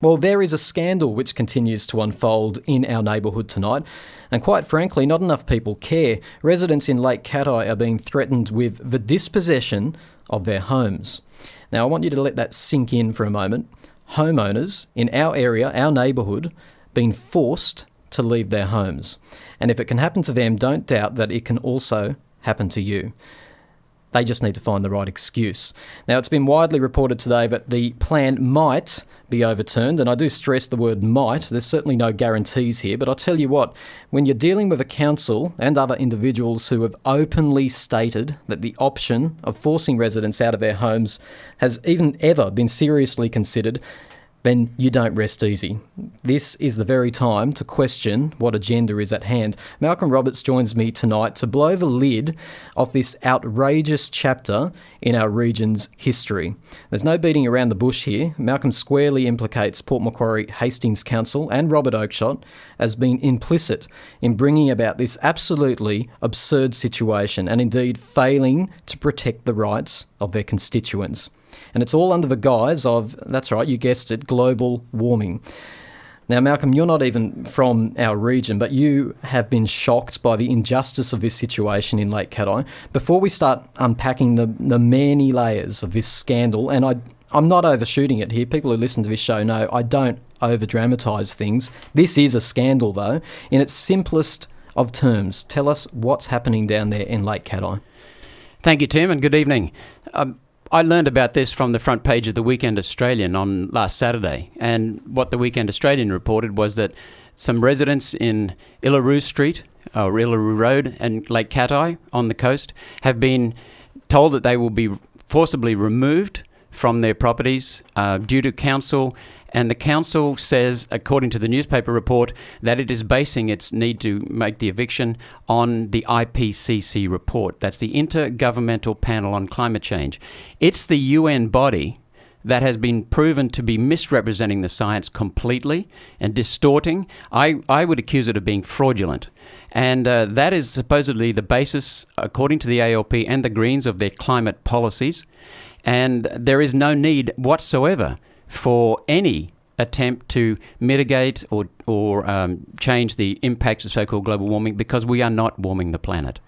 Well, there is a scandal which continues to unfold in our neighbourhood tonight, and quite frankly, not enough people care. Residents in Lake Cathie are being threatened with the dispossession of their homes. Now, I want you to let that sink in for a moment. Homeowners in our area, our neighbourhood, being forced to leave their homes. And if it can happen to them, don't doubt that it can also happen to you. They just need to find the right excuse. Now, it's been widely reported today that the plan might be overturned, and I do stress the word might. There's certainly no guarantees here, but I'll tell you what, when you're dealing with a council and other individuals who have openly stated that the option of forcing residents out of their homes has even ever been seriously considered, then you don't rest easy. This is the very time to question what agenda is at hand. Malcolm Roberts joins me tonight to blow the lid off this outrageous chapter in our region's history. There's no beating around the bush here. Malcolm squarely implicates Port Macquarie Hastings Council and Robert Oakeshott as being implicit in bringing about this absolutely absurd situation and indeed failing to protect the rights of their constituents. And it's all under the guise of, that's right, you guessed it, global warming. Now, Malcolm, you're not even from our region, but you have been shocked by the injustice of this situation in Lake Cathie. Before we start unpacking the many layers of this scandal, and I'm not overshooting it here, people who listen to this show know I don't over-dramatise things. This is a scandal, though. In its simplest of terms, tell us what's happening down there in Lake Cathie. Thank you, Tim, and good evening. I learned about this from the front page of the Weekend Australian on last Saturday, and what the Weekend Australian reported was that some residents in Illaroo Street, or Illaroo Road, and Lake Cathie on the coast have been told that they will be forcibly removed from their properties due to council. And the council says, according to the newspaper report, that it is basing its need to make the eviction on the IPCC report. That's the Intergovernmental Panel on Climate Change. It's the UN body that has been proven to be misrepresenting the science completely and distorting. I would accuse it of being fraudulent. And that is supposedly the basis, according to the ALP and the Greens, of their climate policies. And there is no need whatsoever for any attempt to mitigate or change the impacts of so-called global warming, because we are not warming the planet.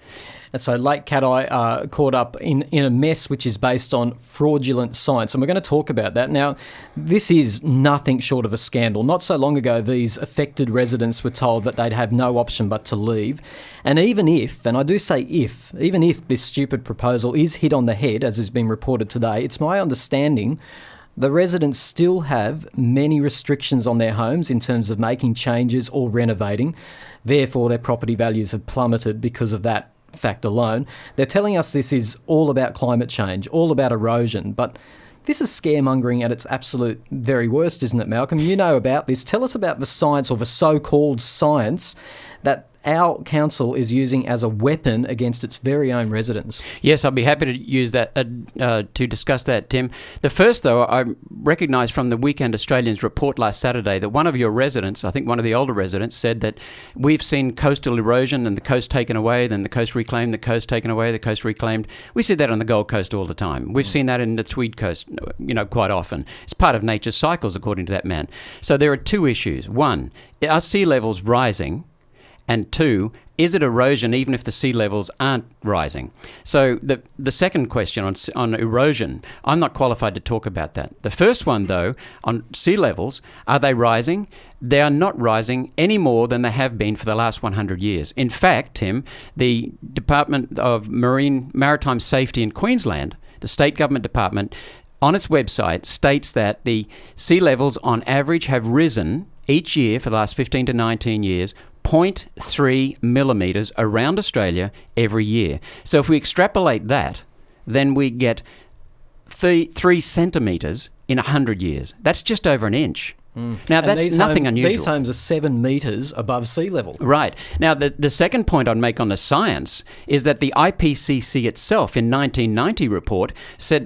And so Lake Cathie are caught up in a mess which is based on fraudulent science. And we're going to talk about that. Now, this is nothing short of a scandal. Not so long ago, these affected residents were told that they'd have no option but to leave. And even if, and I do say if, even if this stupid proposal is hit on the head, as has been reported today, it's my understanding the residents still have many restrictions on their homes in terms of making changes or renovating. Therefore, their property values have plummeted because of that fact alone. They're telling us this is all about climate change, all about erosion, but this is scaremongering at its absolute very worst, isn't it, Malcolm? You know about this. Tell us about the science, or the so-called science, that our council is using as a weapon against its very own residents. Yes, I'll be happy to use that to discuss that, Tim. The first, though, I recognise from the Weekend Australian's report last Saturday that one of your residents, I think one of the older residents, said that we've seen coastal erosion and the coast taken away, then the coast reclaimed, the coast taken away, the coast reclaimed. We see that on the Gold Coast all the time. We've seen that in the Tweed Coast, quite often. It's part of nature's cycles, according to that man. So there are two issues. One, are sea levels rising? And two, is it erosion even if the sea levels aren't rising? So the second question on erosion, I'm not qualified to talk about that. The first one, though, on sea levels, are they rising? They are not rising any more than they have been for the last 100 years. In fact, Tim, the Department of Maritime Safety in Queensland, the state government department, on its website states that the sea levels on average have risen each year for the last 15 to 19 years, 0.3 millimetres around Australia every year. So if we extrapolate that, then we get 3 centimetres in 100 years. That's just over an inch. Now, that's nothing unusual. These homes are 7 metres above sea level. Right. Now, the second point I'd make on the science is that the IPCC itself, in 1990 report,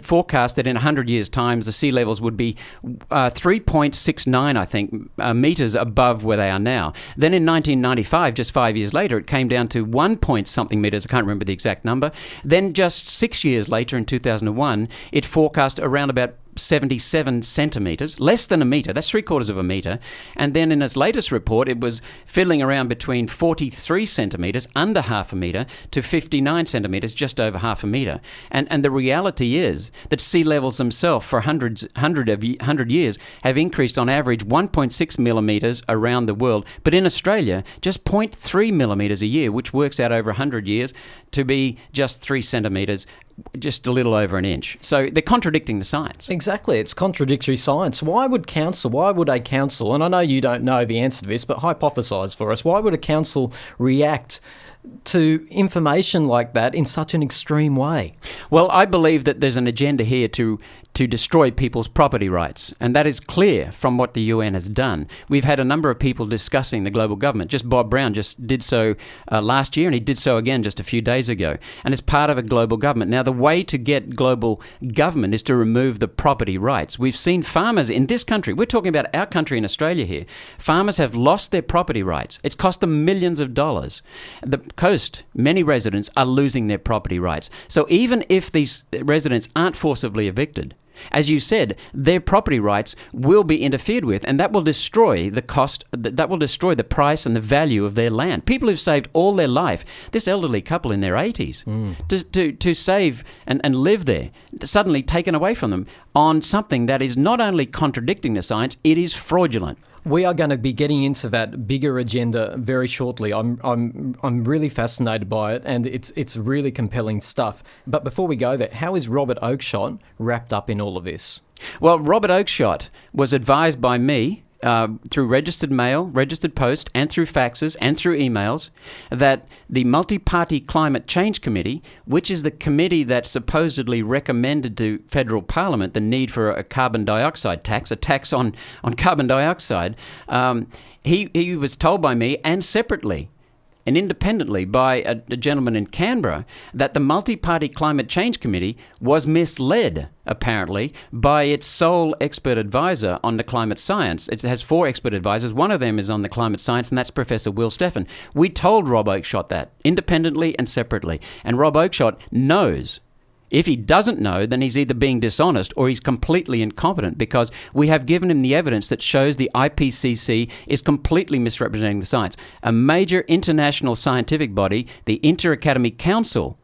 forecast that in 100 years' time, the sea levels would be 3.69, I think, metres above where they are now. Then in 1995, just 5 years later, it came down to 1 point something metres. I can't remember the exact number. Then just 6 years later, in 2001, it forecast around about 77 centimetres, less than a metre. That's 3/4 of a metre. And then in its latest report, it was fiddling around between 43 centimetres, under half a metre, to 59 centimetres, just over half a metre. And the reality is that sea levels themselves for 100 years have increased on average 1.6 millimetres around the world. But in Australia, just 0.3 millimetres a year, which works out over 100 years to be just 3 centimetres, just a little over an inch. So they're contradicting the science. Exactly. It's contradictory science. Why would a council, and I know you don't know the answer to this, but hypothesise for us, why would a council react to information like that in such an extreme way? Well, I believe that there's an agenda here to destroy people's property rights, and that is clear from what the UN has done. We've had a number of people discussing the global government. Just Bob Brown just did so last year, and he did so again just a few days ago, and it's part of a global government. Now, the way to get global government is to remove the property rights. We've seen farmers in this country, we're talking about our country in Australia here, farmers have lost their property rights. It's cost them millions of dollars. The coast, many residents are losing their property rights. So even if these residents aren't forcibly evicted, as you said, their property rights will be interfered with, and that will destroy the cost, that will destroy the price and the value of their land. People who've saved all their life, this elderly couple in their 80s, to save and live there, suddenly taken away from them on something that is not only contradicting the science, it is fraudulent. We are going to be getting into that bigger agenda very shortly. I'm really fascinated by it, and it's really compelling stuff. But before we go there, how is Robert Oakeshott wrapped up in all of this? Well, Robert Oakeshott was advised by me through registered mail, registered post, and through faxes and through emails that the Multi-Party Climate Change Committee, which is the committee that supposedly recommended to federal parliament the need for a carbon dioxide tax, a tax on carbon dioxide, he was told by me and separately and independently by a gentleman in Canberra that the Multi-Party Climate Change Committee was misled, apparently, by its sole expert advisor on the climate science. It has 4 expert advisors. One of them is on the climate science, and that's Professor Will Steffen. We told Rob Oakeshott that, independently and separately. And Rob Oakeshott knows. If he doesn't know, then he's either being dishonest or he's completely incompetent, because we have given him the evidence that shows the IPCC is completely misrepresenting the science. A major international scientific body, the Inter-Academy Council,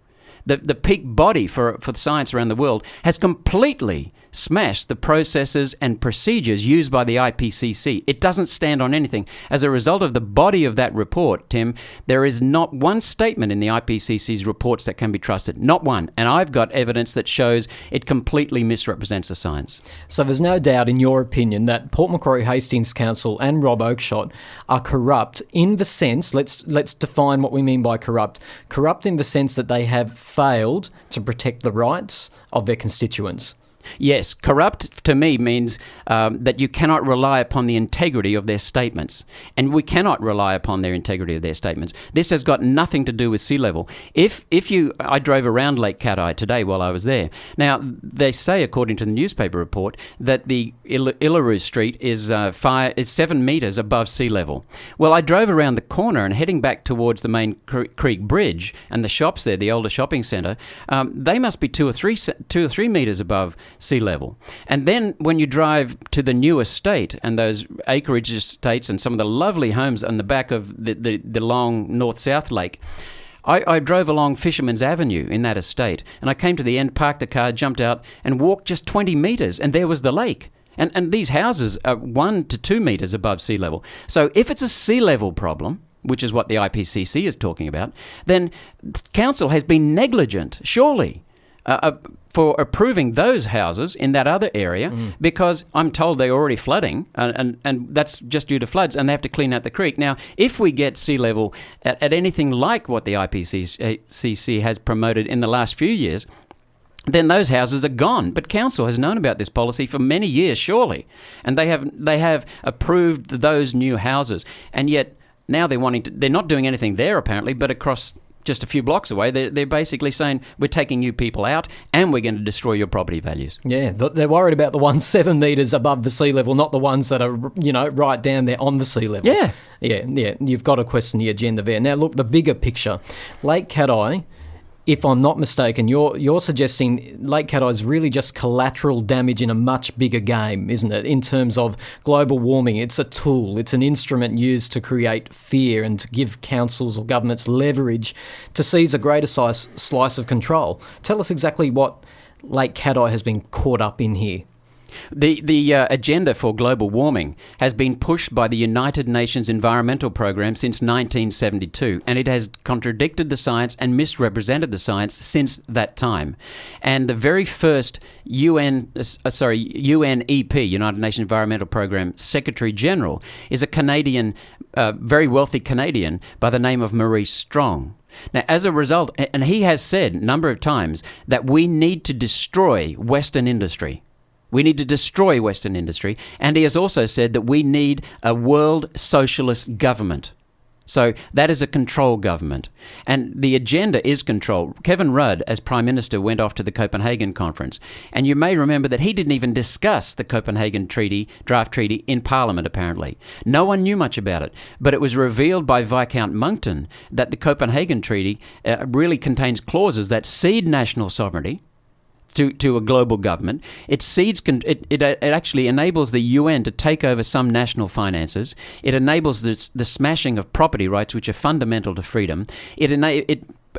the peak body for science around the world, has completely smashed the processes and procedures used by the IPCC. It doesn't stand on anything. As a result of the body of that report, Tim, there is not one statement in the IPCC's reports that can be trusted. Not one. And I've got evidence that shows it completely misrepresents the science. So there's no doubt, in your opinion, that Port Macquarie Hastings Council and Rob Oakeshott are corrupt in the sense, let's define what we mean by corrupt. Corrupt in the sense that they have failed to protect the rights of their constituents. Yes, corrupt to me means that you cannot rely upon the integrity of their statements. And we cannot rely upon their integrity of their statements. This has got nothing to do with sea level. I drove around Lake Cathie today while I was there. Now, they say, according to the newspaper report, that the Illaroo Street is 7 metres above sea level. Well, I drove around the corner and heading back towards the main Creek Bridge and the shops there, the older shopping centre, they must be 2 or 3 metres above sea level. And then when you drive to the new estate and those acreage estates and some of the lovely homes on the back of the long north-south lake, I drove along Fisherman's Avenue in that estate, and I came to the end, parked the car, jumped out and walked just 20 metres, and there was the lake. And these houses are 1 to 2 metres above sea level. So if it's a sea level problem, which is what the IPCC is talking about, then the council has been negligent, surely, for approving those houses in that other area, because I'm told they're already flooding, and that's just due to floods, and they have to clean out the creek. Now, if we get sea level at anything like what the IPCC has promoted in the last few years, then those houses are gone. But council has known about this policy for many years, surely, and they have approved those new houses, and yet now they're not doing anything there apparently, but across just a few blocks away, they're basically saying, we're taking you people out and we're going to destroy your property values. Yeah, they're worried about the ones 7 metres above the sea level, not the ones that are, right down there on the sea level. Yeah. You've got to question the agenda there. Now, look, the bigger picture. Lake Cathie if I'm not mistaken, you're suggesting Lake Cathie is really just collateral damage in a much bigger game, isn't it? In terms of global warming, it's a tool, it's an instrument used to create fear and to give councils or governments leverage to seize a greater slice of control. Tell us exactly what Lake Cathie has been caught up in here. The agenda for global warming has been pushed by the United Nations Environmental Programme since 1972, and it has contradicted the science and misrepresented the science since that time. And the very first UNEP, United Nations Environmental Programme Secretary General, is a Canadian, very wealthy Canadian by the name of Maurice Strong. Now, as a result, and he has said a number of times that we need to destroy Western industry. We need to destroy Western industry. And he has also said that we need a world socialist government. So that is a control government. And the agenda is control. Kevin Rudd, as Prime Minister, went off to the Copenhagen conference. And you may remember that he didn't even discuss the Copenhagen draft treaty in Parliament, apparently. No one knew much about it. But it was revealed by Viscount Monkton that the Copenhagen Treaty really contains clauses that cede national sovereignty to a global government. It actually enables the UN to take over some national finances. It enables the smashing of property rights, which are fundamental to freedom. It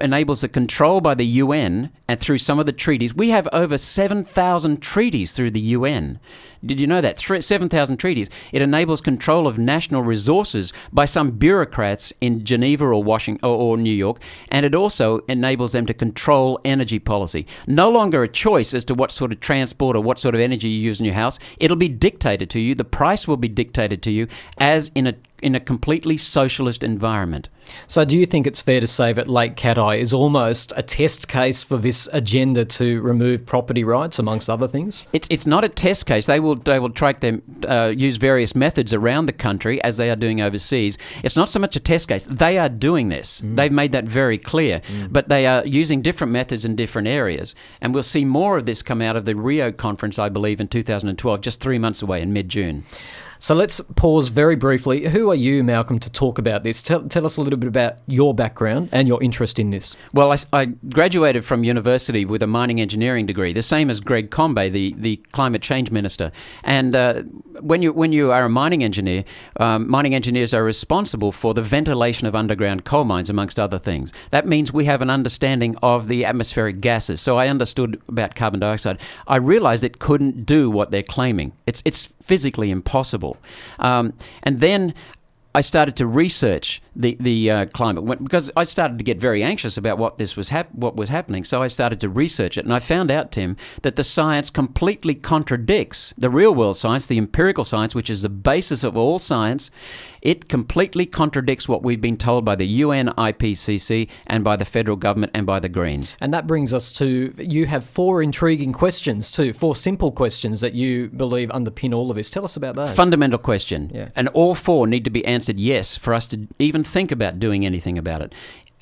enables the control by the UN and through some of the treaties. We have over 7,000 treaties through the UN. Did you know that? 7,000 treaties. It enables control of national resources by some bureaucrats in Geneva or Washington or New York, and it also enables them to control energy policy. No longer a choice as to what sort of transport or what sort of energy you use in your house. It'll be dictated to you. The price will be dictated to you as in a completely socialist environment. So do you think it's fair to say that Lake Cathie is almost a test case for this agenda to remove property rights, amongst other things? It's not a test case. They will track them, use various methods around the country as they are doing overseas. It's not so much a test case. They are doing this. They've made that very clear. But they are using different methods in different areas. And we'll see more of this come out of the Rio conference, I believe, in 2012, just 3 months away in mid-June. So let's pause very briefly. Who are you, Malcolm, to talk about this? Tell us a little bit about your background and your interest in this. Well, I graduated from university with a mining engineering degree, the same as Greg Combet, the climate change minister. And when you are a mining engineer, mining engineers are responsible for the ventilation of underground coal mines, amongst other things. That means we have an understanding of the atmospheric gases. So I understood about carbon dioxide. I realized it couldn't do what they're claiming. It's physically impossible. And then I started to research the climate because I started to get very anxious about what was happening. So I started to research it, and I found out, Tim, that the science completely contradicts the real world science, the empirical science, which is the basis of all science. It completely contradicts what we've been told by the UN, IPCC, and by the federal government and by the Greens. And that brings us to, you have 4 intriguing questions too, 4 simple questions that you believe underpin all of this. Tell us about those. Fundamental question. Yeah. And all 4 need to be answered yes for us to even think about doing anything about it.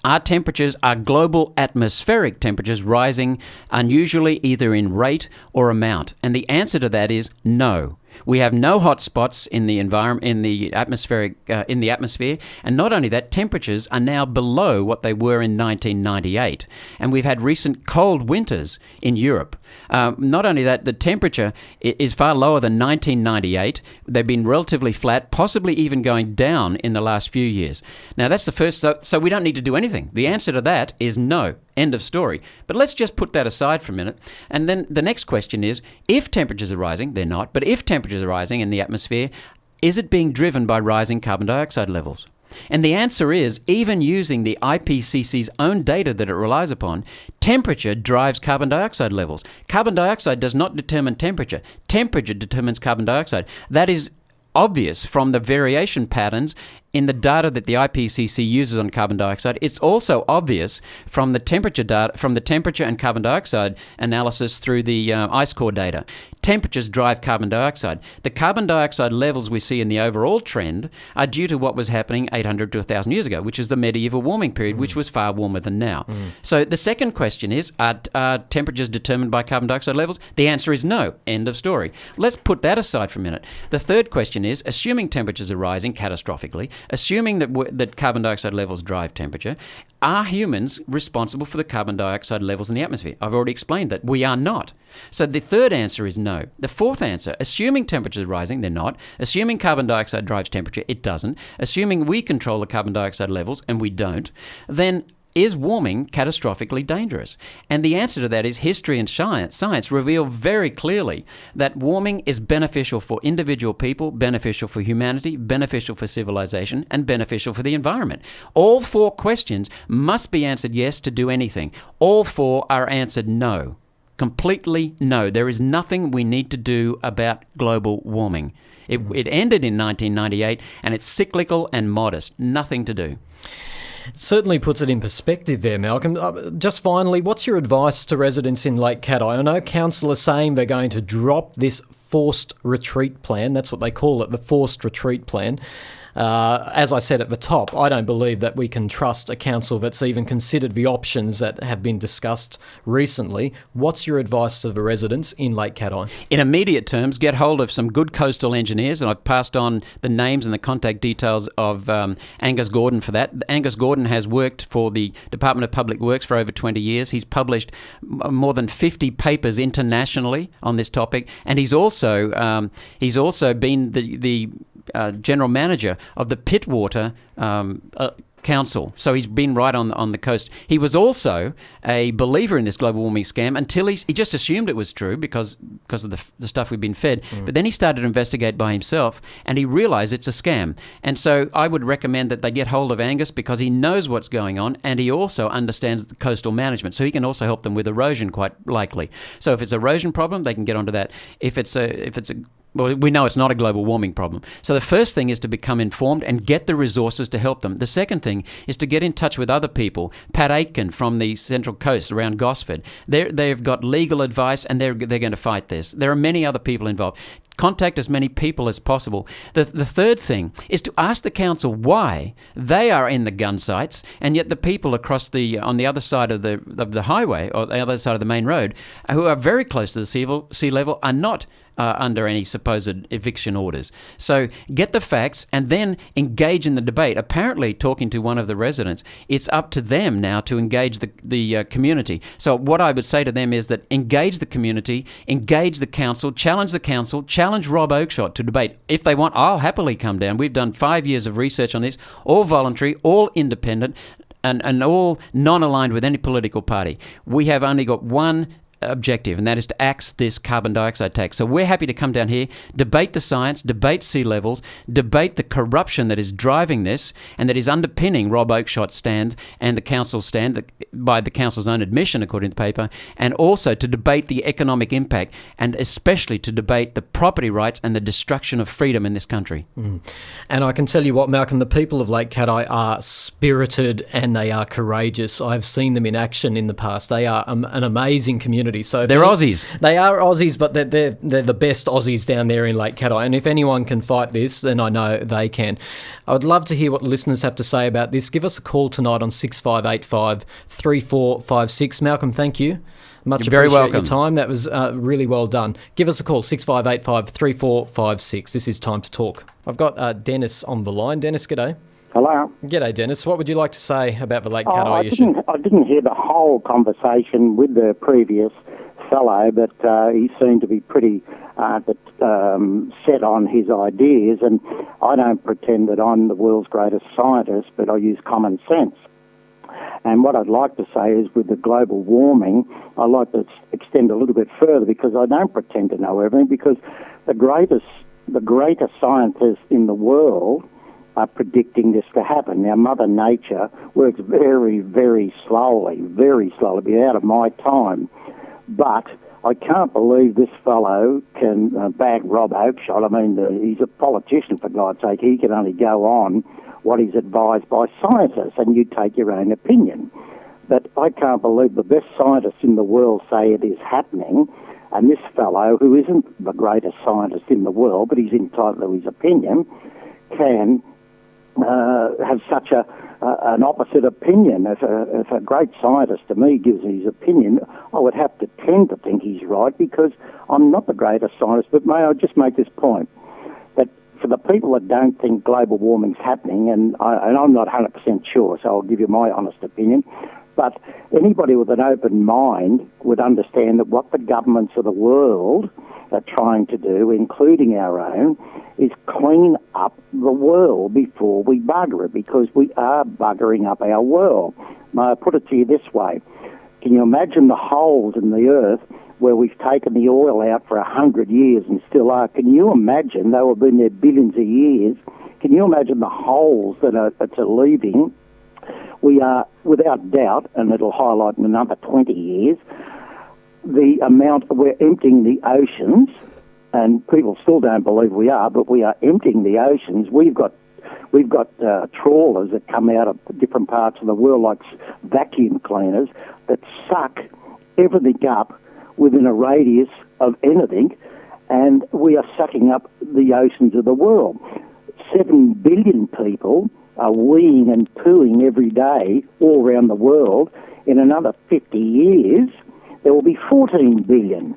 Are global atmospheric temperatures rising unusually either in rate or amount? And the answer to that is no. We have no hot spots in the environment, in the atmosphere, and not only that, temperatures are now below what they were in 1998, and we've had recent cold winters in Europe. Not only that, the temperature is far lower than 1998. They've been relatively flat, possibly even going down in the last few years. Now that's the first. So we don't need to do anything. The answer to that is no. End of story. But let's just put that aside for a minute. And then the next question is, if temperatures are rising, they're not, but if temperatures are rising in the atmosphere, is it being driven by rising carbon dioxide levels? And the answer is, even using the IPCC's own data that it relies upon, temperature drives carbon dioxide levels. Carbon dioxide does not determine temperature. Temperature determines carbon dioxide. That is obvious from the variation patterns in the data that the IPCC uses on carbon dioxide. It's also obvious from the temperature data, from the temperature and carbon dioxide analysis through the ice core data. Temperatures drive carbon dioxide. The carbon dioxide levels we see in the overall trend are due to what was happening 800 to 1,000 years ago, which is the medieval warming period, which was far warmer than now. So the second question is, are temperatures determined by carbon dioxide levels? The answer is no. End of story. Let's put that aside for a minute. The third question is, assuming temperatures are rising catastrophically, assuming that carbon dioxide levels drive temperature, are humans responsible for the carbon dioxide levels in the atmosphere? I've already explained that we are not. So the third answer is no. The fourth answer, assuming temperatures are rising, they're not. Assuming carbon dioxide drives temperature, it doesn't. Assuming we control the carbon dioxide levels, and we don't, then is warming catastrophically dangerous? And the answer to that is history and science reveal very clearly that warming is beneficial for individual people, beneficial for humanity, beneficial for civilization, and beneficial for the environment. All four questions must be answered yes to do anything. All four are answered no. Completely no. There is nothing we need to do about global warming. It ended in 1998, and it's cyclical and modest. Nothing to do. Certainly puts it in perspective there, Malcolm. Just finally, what's your advice to residents in Lake Cathie? I know council are saying they're going to drop this forced retreat plan. That's what they call it, the forced retreat plan. As I said at the top, I don't believe that we can trust a council that's even considered the options that have been discussed recently. What's your advice to the residents in Lake Cathie? In immediate terms, get hold of some good coastal engineers, and I've passed on the names and the contact details of Angus Gordon for that. Angus Gordon has worked for the Department of Public Works for over 20 years. He's published more than 50 papers internationally on this topic, and he's also been the general manager of the Pittwater Council. So he's been right on the coast. He was also a believer in this global warming scam until he just assumed it was true because of the stuff we've been fed. But then he started to investigate by himself, and he realised it's a scam. And so I would recommend that they get hold of Angus because he knows what's going on, and he also understands the coastal management. So he can also help them with erosion, quite likely. So if it's an erosion problem, they can get onto that. Well, we know it's not a global warming problem. So the first thing is to become informed and get the resources to help them. The second thing is to get in touch with other people. Pat Aitken from the Central Coast around Gosford. They've got legal advice, and they're going to fight this. There are many other people involved. Contact as many people as possible. The third thing is to ask the council why they are in the gun sites, and yet the people across on the other side of the highway, or the other side of the main road, who are very close to the sea level, are not under any supposed eviction orders. So get the facts and then engage in the debate. Apparently, talking to one of the residents, it's up to them now to engage the community. So what I would say to them is that engage the community, engage the council, challenge Rob Oakeshott to debate. If they want, I'll happily come down. We've done 5 years of research on this, all voluntary, all independent, and all non-aligned with any political party. We have only got one objective, and that is to axe this carbon dioxide tax. So we're happy to come down here, debate the science, debate sea levels, debate the corruption that is driving this and that is underpinning Rob Oakeshott's stand and the council's stand, by the council's own admission, according to the paper, and also to debate the economic impact, and especially to debate the property rights and the destruction of freedom in this country. And I can tell you what, Malcolm, the people of Lake Cathie are spirited and they are courageous. I've seen them in action in the past. They are an amazing community. So they're Aussies. They are Aussies, but they're the best Aussies down there in Lake Cathie. And if anyone can fight this, then I know they can. I would love to hear what listeners have to say about this. Give us a call tonight on 6585 3456. Malcolm, thank you. Much You're very appreciate welcome. your time. That was really well done. Give us a call, 6585 3456. This is Time to Talk. I've got Dennis on the line. Dennis, g'day. Hello. G'day, Dennis. What would you like to say about the Lake Cathie issue? I didn't hear the whole conversation with the previous fellow, but he seemed to be pretty set on his ideas, and I don't pretend that I'm the world's greatest scientist, but I use common sense. And what I'd like to say is, with the global warming, I'd like to extend a little bit further, because I don't pretend to know everything, because the greatest scientists in the world are predicting this to happen. Now, Mother Nature works very, very slowly, be out of my time. But I can't believe this fellow can bag Rob Oakeshott. I mean, he's a politician, for God's sake. He can only go on what is advised by scientists, and you take your own opinion. But I can't believe the best scientists in the world say it is happening, and this fellow, who isn't the greatest scientist in the world, but he's entitled to his opinion, can have such an opposite opinion. If a great scientist to me gives his opinion, I would have to tend to think he's right, because I'm not the greatest scientist. But may I just make this point, that for the people that don't think global warming's happening, and I'm not 100% sure, so I'll give you my honest opinion, but anybody with an open mind would understand that what the governments of the world are trying to do, including our own, is clean up the world before we bugger it, because we are buggering up our world. May I put it to you this way? Can you imagine the holes in the earth where we've taken the oil out for 100 years and still are? Can you imagine, though we've been there billions of years, can you imagine the holes that are leaving? We are, without doubt, and it'll highlight in another 20 years, the amount we're emptying the oceans, and people still don't believe we are, but we are emptying the oceans. We've got trawlers that come out of different parts of the world, like vacuum cleaners, that suck everything up within a radius of anything, and we are sucking up the oceans of the world. 7 billion people are weeing and pooing every day all around the world. In another 50 years, there will be 14 billion.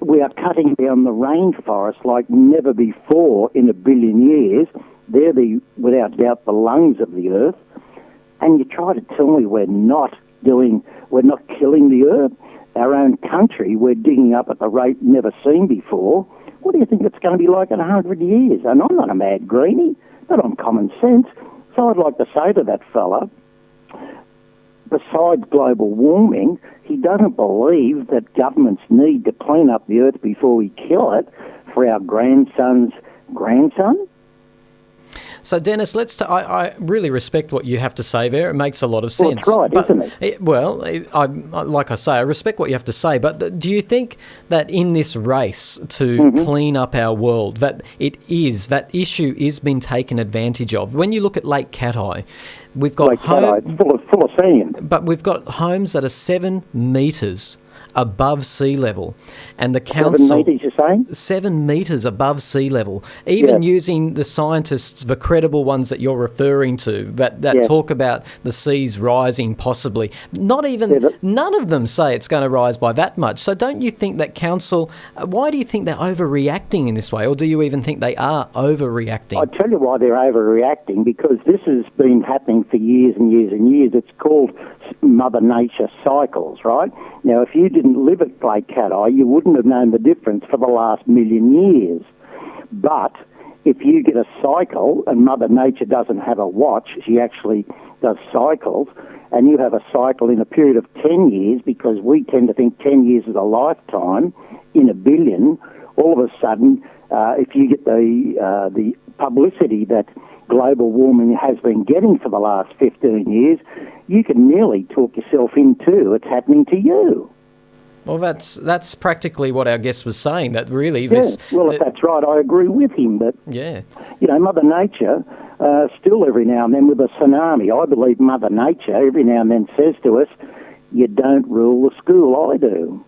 We are cutting down the rainforest like never before in a billion years. They're without doubt, the lungs of the earth. And you try to tell me we're not killing the earth? Our own country, we're digging up at the rate never seen before. What do you think it's going to be like in 100 years? And I'm not a mad greenie, but I'm common sense. So I'd like to say to that fella, besides global warming, he doesn't believe that governments need to clean up the earth before we kill it for our grandson's grandson. So, Dennis, I really respect what you have to say there. It makes a lot of sense. Well, it's right, isn't it? Like I say, I respect what you have to say, but do you think that in this race to clean up our world, that that issue is being taken advantage of? When you look at Lake Cathie, we've got full of sand. But we've got homes that are 7 metres above sea level, and the council 7 metres, you're saying? 7 metres above sea level. Even using the scientists, the credible ones that you're referring to, that talk about the seas rising possibly. None of them say it's going to rise by that much. So don't you think that council? Why do you think they're overreacting in this way, or do you even think they are overreacting? I tell you why they're overreacting, because this has been happening for years and years and years. It's called Mother Nature cycles, right? Now, if you didn't live at Lake Cathie, you wouldn't have known the difference for the last million years. But if you get a cycle, and Mother Nature doesn't have a watch, she actually does cycles, and you have a cycle in a period of 10 years, because we tend to think 10 years is a lifetime in a billion, all of a sudden, if you get the publicity that global warming has been getting for the last 15 years, you can nearly talk yourself into it's happening to you. Well, that's practically what our guest was saying, that really... if that's right, I agree with him. But, Mother Nature, still every now and then with a tsunami, I believe Mother Nature every now and then says to us, you don't rule the school, I do.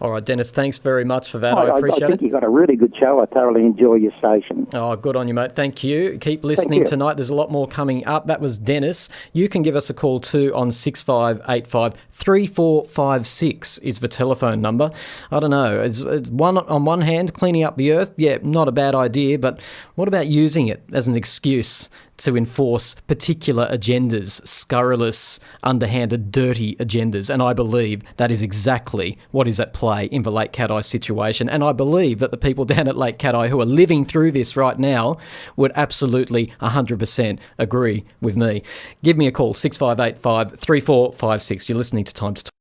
All right, Dennis, thanks very much for that. I appreciate it. I think you've got a really good show. I thoroughly enjoy your station. Oh, good on you, mate. Thank you. Keep listening tonight. There's a lot more coming up. That was Dennis. You can give us a call too on 6585 3456 is the telephone number. I don't know. It's on one hand, cleaning up the earth, not a bad idea, but what about using it as an excuse to enforce particular agendas, scurrilous, underhanded, dirty agendas? And I believe that is exactly what is at play in the Lake Cathie situation. And I believe that the people down at Lake Cathie who are living through this right now would absolutely 100% agree with me. Give me a call, 6585 3456. You're listening to Time to Talk.